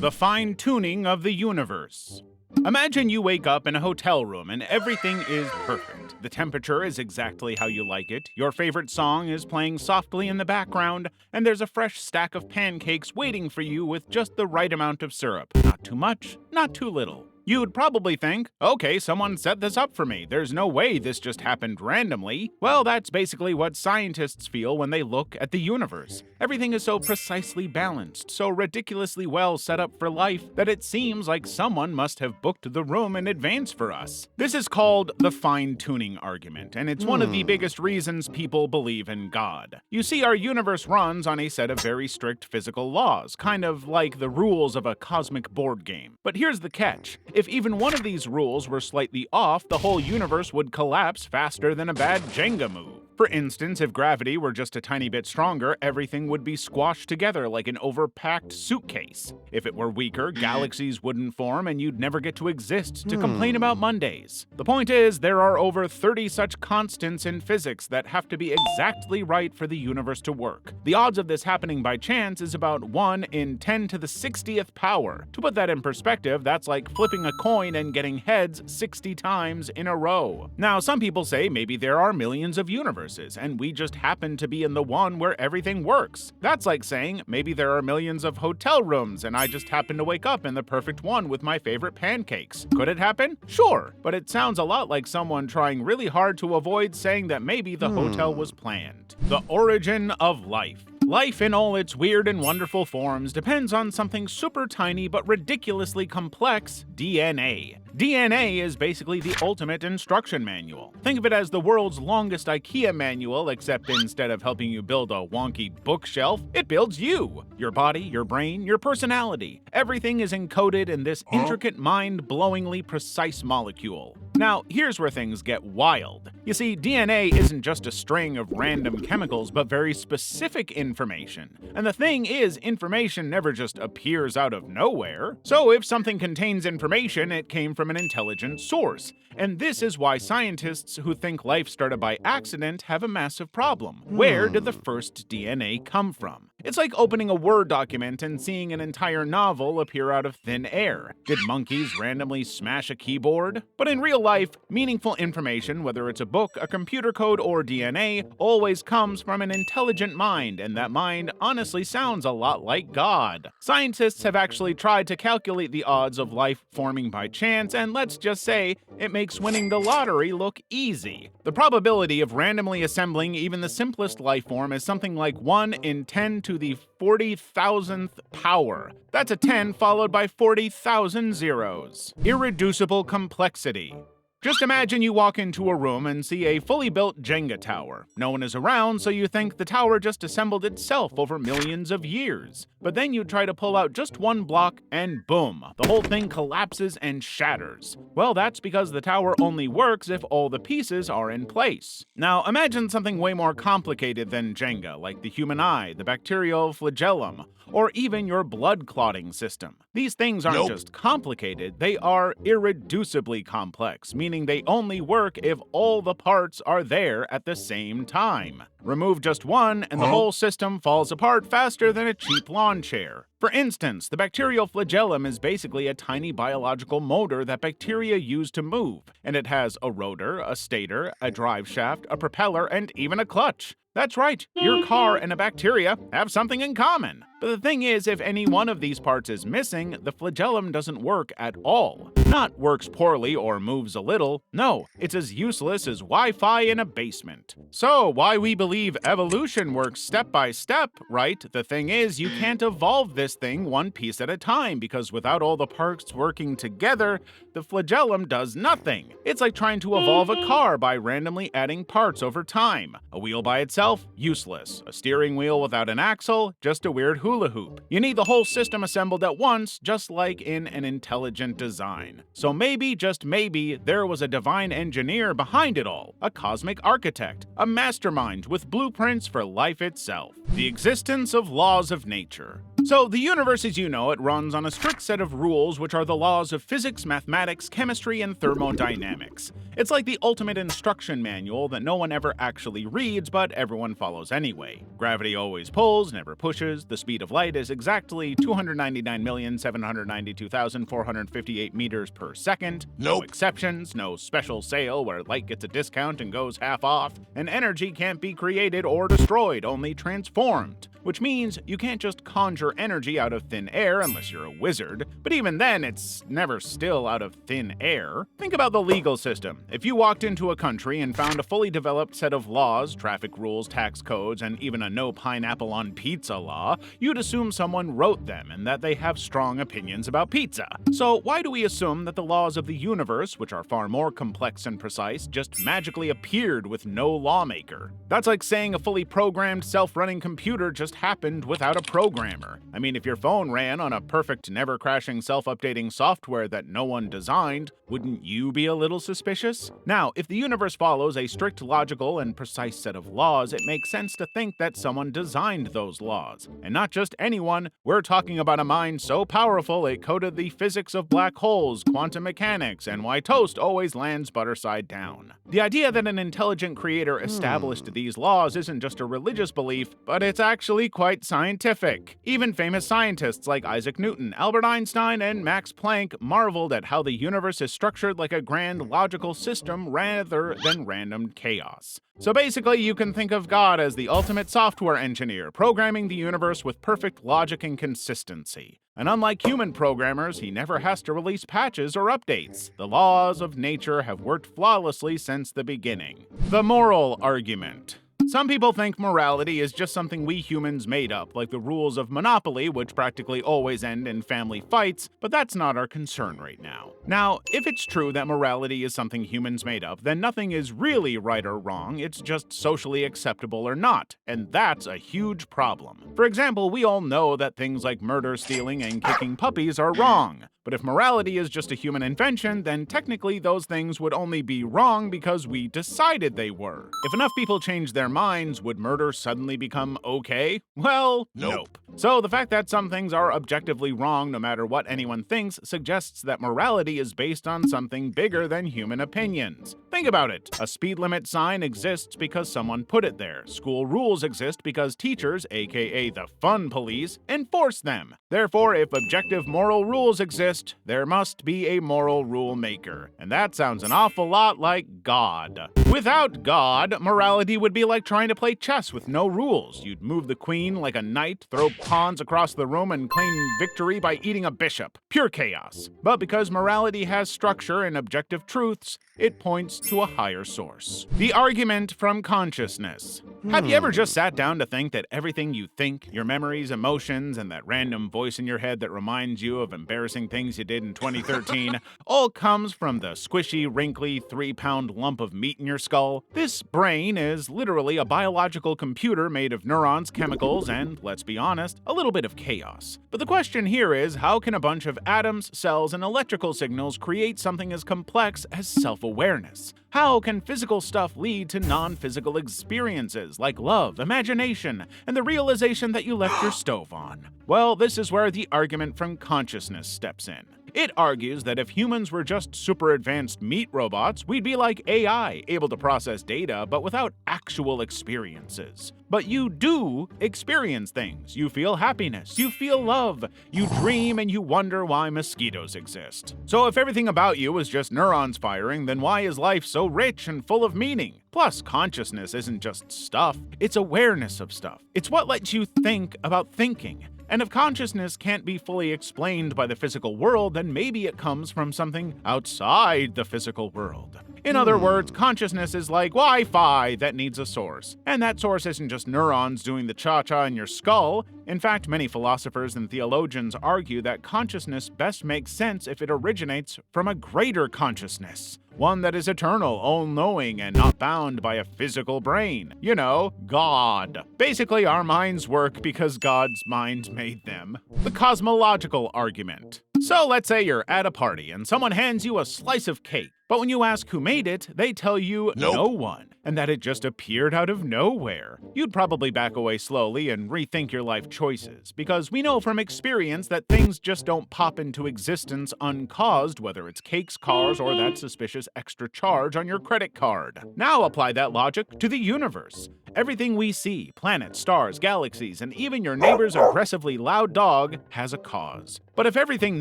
The fine-tuning of the universe. Imagine you wake up in a hotel room and everything is perfect. The temperature is exactly how you like it, your favorite song is playing softly in the background, and there's a fresh stack of pancakes waiting for you with just the right amount of syrup. Not too much, not too little. You'd probably think, okay, someone set this up for me. There's no way this just happened randomly. Well, that's basically what scientists feel when they look at the universe. Everything is so precisely balanced, so ridiculously well set up for life, that it seems like someone must have booked the room in advance for us. This is called the fine-tuning argument, and it's one of the biggest reasons people believe in God. You see, our universe runs on a set of very strict physical laws, kind of like the rules of a cosmic board game. But here's the catch. If even one of these rules were slightly off, the whole universe would collapse faster than a bad Jenga move. For instance, if gravity were just a tiny bit stronger, everything would be squashed together like an overpacked suitcase. If it were weaker, galaxies wouldn't form and you'd never get to exist to complain about Mondays. The point is, there are over 30 such constants in physics that have to be exactly right for the universe to work. The odds of this happening by chance is about 1 in 10 to the 60th power. To put that in perspective, that's like flipping a coin and getting heads 60 times in a row. Now, some people say maybe there are millions of universes, and we just happen to be in the one where everything works. That's like saying maybe there are millions of hotel rooms and I just happen to wake up in the perfect one with my favorite pancakes. Could it happen? Sure, but it sounds a lot like someone trying really hard to avoid saying that maybe the hotel was planned. The origin of life. Life in all its weird and wonderful forms depends on something super tiny but ridiculously complex, DNA. DNA is basically the ultimate instruction manual. Think of it as the world's longest IKEA manual, except instead of helping you build a wonky bookshelf, it builds you. Your body, your brain, your personality. Everything is encoded in this intricate, mind-blowingly precise molecule. Now, here's where things get wild. You see, DNA isn't just a string of random chemicals, but very specific information. And the thing is, information never just appears out of nowhere. So if something contains information, it came from an intelligent source. And this is why scientists who think life started by accident have a massive problem. Where did the first DNA come from? It's like opening a Word document and seeing an entire novel appear out of thin air. Did monkeys randomly smash a keyboard? But in real life, meaningful information, whether it's a book, a computer code, or DNA, always comes from an intelligent mind, and that mind honestly sounds a lot like God. Scientists have actually tried to calculate the odds of life forming by chance, and let's just say, it makes winning the lottery look easy. The probability of randomly assembling even the simplest life form is something like 1 in 10 to the 40,000th power. That's a 10 followed by 40,000 zeros. Irreducible complexity. Just imagine you walk into a room and see a fully built Jenga tower. No one is around, so you think the tower just assembled itself over millions of years. But then you try to pull out just one block and boom, the whole thing collapses and shatters. Well, that's because the tower only works if all the pieces are in place. Now, imagine something way more complicated than Jenga, like the human eye, the bacterial flagellum, or even your blood clotting system. These things aren't just complicated, they are irreducibly complex, meaning they only work if all the parts are there at the same time. Remove just one, and the whole system falls apart faster than a cheap lawn chair. For instance, the bacterial flagellum is basically a tiny biological motor that bacteria use to move, and it has a rotor, a stator, a drive shaft, a propeller, and even a clutch. That's right, your car and a bacteria have something in common. But the thing is, if any one of these parts is missing, the flagellum doesn't work at all. Not works poorly or moves a little. No, it's as useless as Wi-Fi in a basement. So, why we believe evolution works step by step, right? The thing is, you can't evolve this thing one piece at a time, because without all the parts working together, the flagellum does nothing. It's like trying to evolve a car by randomly adding parts over time. A wheel by itself, useless. A steering wheel without an axle, just a weird hula hoop. You need the whole system assembled at once, just like in an intelligent design. So maybe, just maybe, there was a divine engineer behind it all, a cosmic architect, a mastermind with blueprints for life itself. The existence of laws of nature. So the universe as you know it runs on a strict set of rules, which are the laws of physics, mathematics, chemistry, and thermodynamics. It's like the ultimate instruction manual that no one ever actually reads, but everyone everyone follows anyway. Gravity always pulls, never pushes. The speed of light is exactly 299,792,458 meters per second. No exceptions, no special sale where light gets a discount and goes half off. And energy can't be created or destroyed, only transformed. Which means you can't just conjure energy out of thin air unless you're a wizard, but even then, it's never still out of thin air. Think about the legal system. If you walked into a country and found a fully developed set of laws, traffic rules, tax codes, and even a no pineapple on pizza law, you'd assume someone wrote them and that they have strong opinions about pizza. So why do we assume that the laws of the universe, which are far more complex and precise, just magically appeared with no lawmaker? That's like saying a fully programmed, self-running computer just happened without a programmer. I mean, if your phone ran on a perfect, never-crashing, self-updating software that no one designed, wouldn't you be a little suspicious? Now, if the universe follows a strict, logical, and precise set of laws, it makes sense to think that someone designed those laws. And not just anyone, we're talking about a mind so powerful it coded the physics of black holes, quantum mechanics, and why toast always lands butter side down. The idea that an intelligent creator established these laws isn't just a religious belief, but it's actually quite scientific. Even famous scientists like Isaac Newton, Albert Einstein, and Max Planck marveled at how the universe is structured like a grand logical system rather than random chaos. So basically, you can think of God as the ultimate software engineer, programming the universe with perfect logic and consistency. And unlike human programmers, he never has to release patches or updates. The laws of nature have worked flawlessly since the beginning. The moral argument. Some people think morality is just something we humans made up, like the rules of Monopoly, which practically always end in family fights, but that's not our concern right now. Now, if it's true that morality is something humans made up, then nothing is really right or wrong, it's just socially acceptable or not, and that's a huge problem. For example, we all know that things like murder, stealing, and kicking puppies are wrong. But if morality is just a human invention, then technically those things would only be wrong because we decided they were. If enough people change their minds, would murder suddenly become okay? Well, nope. So the fact that some things are objectively wrong no matter what anyone thinks suggests that morality is based on something bigger than human opinions. Think about it. A speed limit sign exists because someone put it there. School rules exist because teachers, aka the fun police, enforce them. Therefore, if objective moral rules exist, there must be a moral rule maker. And that sounds an awful lot like God. Without God, morality would be like trying to play chess with no rules. You'd move the queen like a knight, throw pawns across the room, and claim victory by eating a bishop. Pure chaos. But because morality has structure and objective truths, it points to a higher source. The argument from consciousness. Have you ever just sat down to think that everything you think, your memories, emotions, and that random voice in your head that reminds you of embarrassing things you did in 2013 all comes from the squishy, wrinkly, 3-pound lump of meat in your skull? This brain is literally a biological computer made of neurons, chemicals, and, let's be honest, a little bit of chaos. But the question here is, how can a bunch of atoms, cells, and electrical signals create something as complex as self-awareness? How can physical stuff lead to non-physical experiences like love, imagination, and the realization that you left your stove on? Well, this is where the argument from consciousness steps in. It argues that if humans were just super advanced meat robots, we'd be like AI, able to process data, but without actual experiences. But you do experience things. You feel happiness, you feel love, you dream, and you wonder why mosquitoes exist. So if everything about you is just neurons firing, then why is life so rich and full of meaning? Plus, consciousness isn't just stuff, it's awareness of stuff. It's what lets you think about thinking. And if consciousness can't be fully explained by the physical world, then maybe it comes from something outside the physical world. In other words, consciousness is like Wi-Fi that needs a source. And that source isn't just neurons doing the cha-cha in your skull. In fact, many philosophers and theologians argue that consciousness best makes sense if it originates from a greater consciousness. One that is eternal, all-knowing, and not bound by a physical brain. You know, God. Basically, our minds work because God's mind made them. The cosmological argument. So let's say you're at a party and someone hands you a slice of cake. But when you ask who made it, they tell you no one, and that it just appeared out of nowhere. You'd probably back away slowly and rethink your life choices, because we know from experience that things just don't pop into existence uncaused, whether it's cakes, cars, or that suspicious extra charge on your credit card. Now apply that logic to the universe. Everything we see, planets, stars, galaxies, and even your neighbor's aggressively loud dog has a cause. But if everything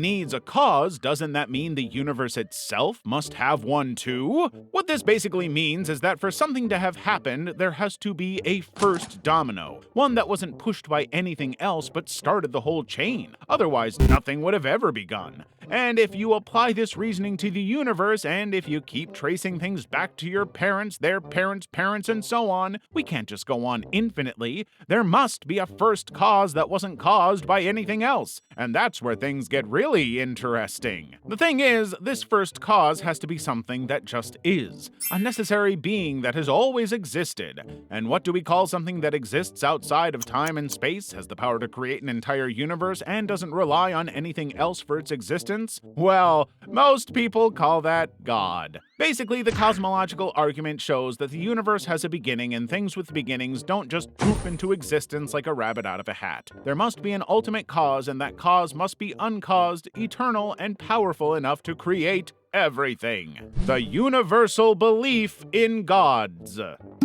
needs a cause, doesn't that mean the universe itself must have one too? What this basically means is that for something to have happened, there has to be a first domino, one that wasn't pushed by anything else but started the whole chain. Otherwise, nothing would have ever begun. And if you apply this reasoning to the universe, and if you keep tracing things back to your parents, their parents' parents, and so on, we can't just go on infinitely. There must be a first cause that wasn't caused by anything else. And that's where things get really interesting. The thing is, this first cause has to be something that just is, a necessary being that has always existed. And what do we call something that exists outside of time and space, has the power to create an entire universe, and doesn't rely on anything else for its existence? Well, most people call that God. Basically, the cosmological argument shows that the universe has a beginning, and things with beginnings don't just poof into existence like a rabbit out of a hat. There must be an ultimate cause, and that cause must be uncaused, eternal, and powerful enough to create everything. The universal belief in gods.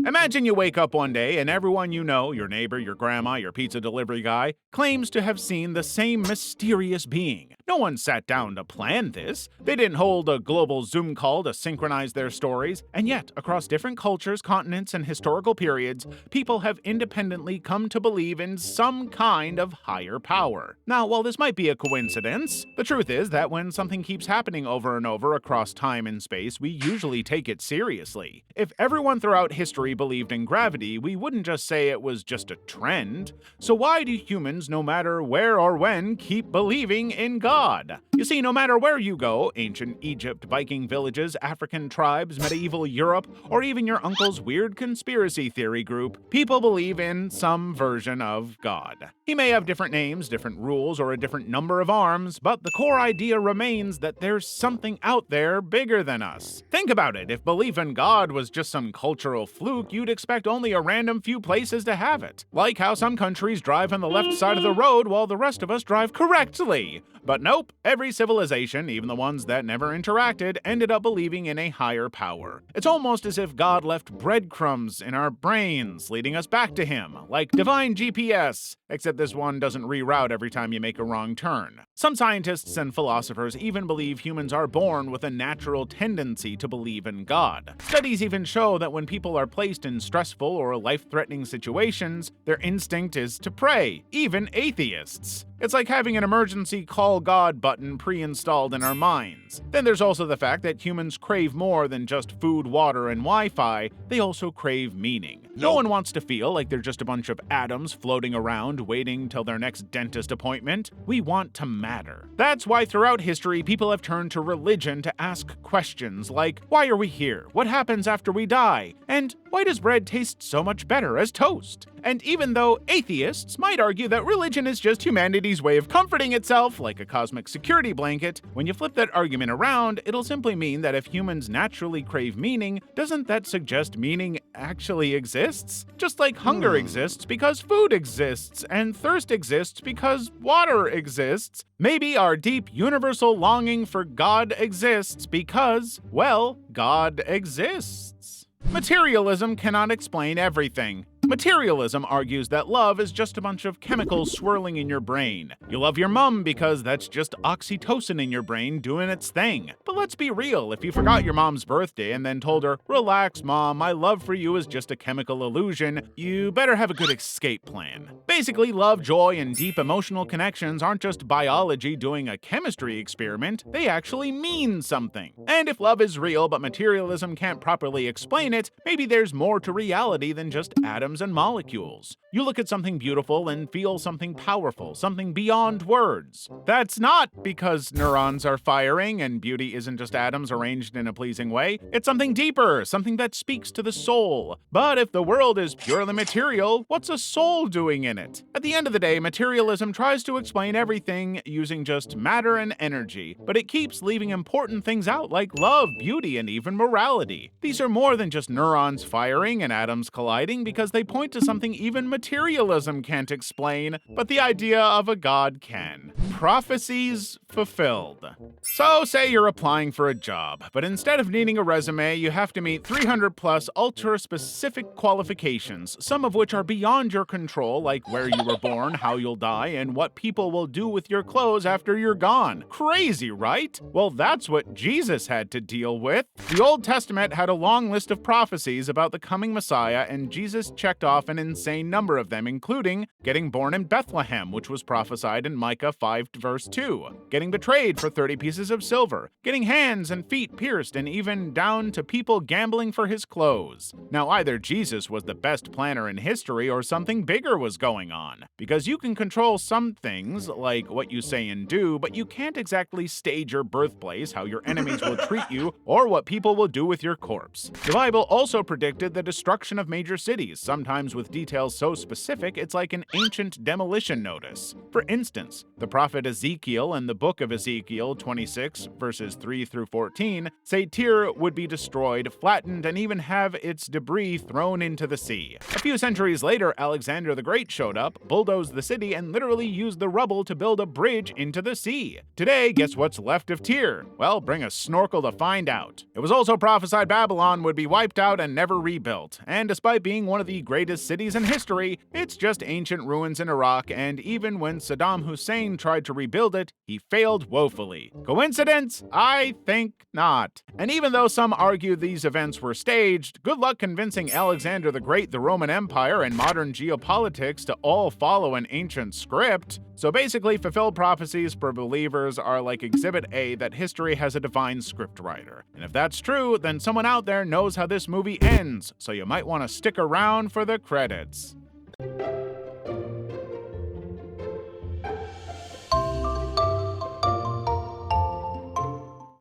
Imagine you wake up one day and everyone you know, your neighbor, your grandma, your pizza delivery guy, claims to have seen the same mysterious being. No one sat down to plan this. They didn't hold a global Zoom call to synchronize their stories. And yet, across different cultures, continents, and historical periods, people have independently come to believe in some kind of higher power. Now, while this might be a coincidence, the truth is that when something keeps happening over and over across time and space, we usually take it seriously. If everyone throughout history believed in gravity, we wouldn't just say it was just a trend. So why do humans, no matter where or when, keep believing in God? You see, no matter where you go, ancient Egypt, Viking villages, African tribes, medieval Europe, or even your uncle's weird conspiracy theory group, people believe in some version of God. He may have different names, different rules, or a different number of arms, but the core idea remains that there's something out there bigger than us. Think about it. If belief in God was just some cultural fluke, you'd expect only a random few places to have it. Like how some countries drive on the left side of the road while the rest of us drive correctly. But nope, every civilization, even the ones that never interacted, ended up believing in a higher power. It's almost as if God left breadcrumbs in our brains, leading us back to him, like divine GPS, except this one doesn't reroute every time you make a wrong turn. Some scientists and philosophers even believe humans are born with a natural tendency to believe in God. Studies even show that when people are placed in stressful or life-threatening situations, their instinct is to pray, even atheists. It's like having an emergency call God button pre-installed in our minds. Then there's also the fact that humans crave more than just food, water, and Wi-Fi. They also crave meaning. No one wants to feel like they're just a bunch of atoms floating around waiting till their next dentist appointment. We want to matter. That's why throughout history, people have turned to religion to ask questions like, why are we here? What happens after we die? And why does bread taste so much better as toast? And even though atheists might argue that religion is just humanity's way of comforting itself, like a cosmic security blanket, when you flip that argument around, it'll simply mean that if humans naturally crave meaning, doesn't that suggest meaning actually exists? Just like hunger exists because food exists, and thirst exists because water exists, maybe our deep universal longing for God exists because, well, God exists. Materialism cannot explain everything. Materialism argues that love is just a bunch of chemicals swirling in your brain. You love your mom because that's just oxytocin in your brain doing its thing. But let's be real, if you forgot your mom's birthday and then told her, relax mom, my love for you is just a chemical illusion, you better have a good escape plan. Basically, love, joy, and deep emotional connections aren't just biology doing a chemistry experiment, they actually mean something. And if love is real but materialism can't properly explain it, maybe there's more to reality than just atoms and molecules. You look at something beautiful and feel something powerful, something beyond words. That's not because neurons are firing and beauty isn't just atoms arranged in a pleasing way. It's something deeper, something that speaks to the soul. But if the world is purely material, what's a soul doing in it? At the end of the day, materialism tries to explain everything using just matter and energy, but it keeps leaving important things out like love, beauty, and even morality. These are more than just neurons firing and atoms colliding because they they point to something even materialism can't explain, but the idea of a god can. Prophecies fulfilled. So say you're applying for a job, but instead of needing a resume, you have to meet 300 plus ultra-specific qualifications, some of which are beyond your control, like where you were born, how you'll die, and what people will do with your clothes after you're gone. Crazy, right? Well, that's what Jesus had to deal with. The Old Testament had a long list of prophecies about the coming Messiah, and Jesus checked off an insane number of them, including getting born in Bethlehem, which was prophesied in Micah 5 verse 2, getting betrayed for 30 pieces of silver, getting hands and feet pierced, and even down to people gambling for his clothes. Now, either Jesus was the best planner in history or something bigger was going on, because you can control some things, like what you say and do, but you can't exactly stage your birthplace, how your enemies will treat you, or what people will do with your corpse. The Bible also predicted the destruction of major cities, sometimes with details so specific it's like an ancient demolition notice. For instance, the prophet Ezekiel in the book of Ezekiel 26 verses 3 through 14 say Tyre would be destroyed, flattened, and even have its debris thrown into the sea. A few centuries later, Alexander the Great showed up, bulldozed the city, and literally used the rubble to build a bridge into the sea. Today, guess what's left of Tyre? Well, bring a snorkel to find out. It was also prophesied Babylon would be wiped out and never rebuilt, and despite being one of the greatest cities in history, it's just ancient ruins in Iraq, and even when Saddam Hussein tried to rebuild it, he failed woefully. Coincidence? I think not. And even though some argue these events were staged, good luck convincing Alexander the Great, the Roman Empire, and modern geopolitics to all follow an ancient script. So basically, fulfilled prophecies for believers are like Exhibit A that history has a divine scriptwriter. And if that's true, then someone out there knows how this movie ends, so you might want to stick around for the credits.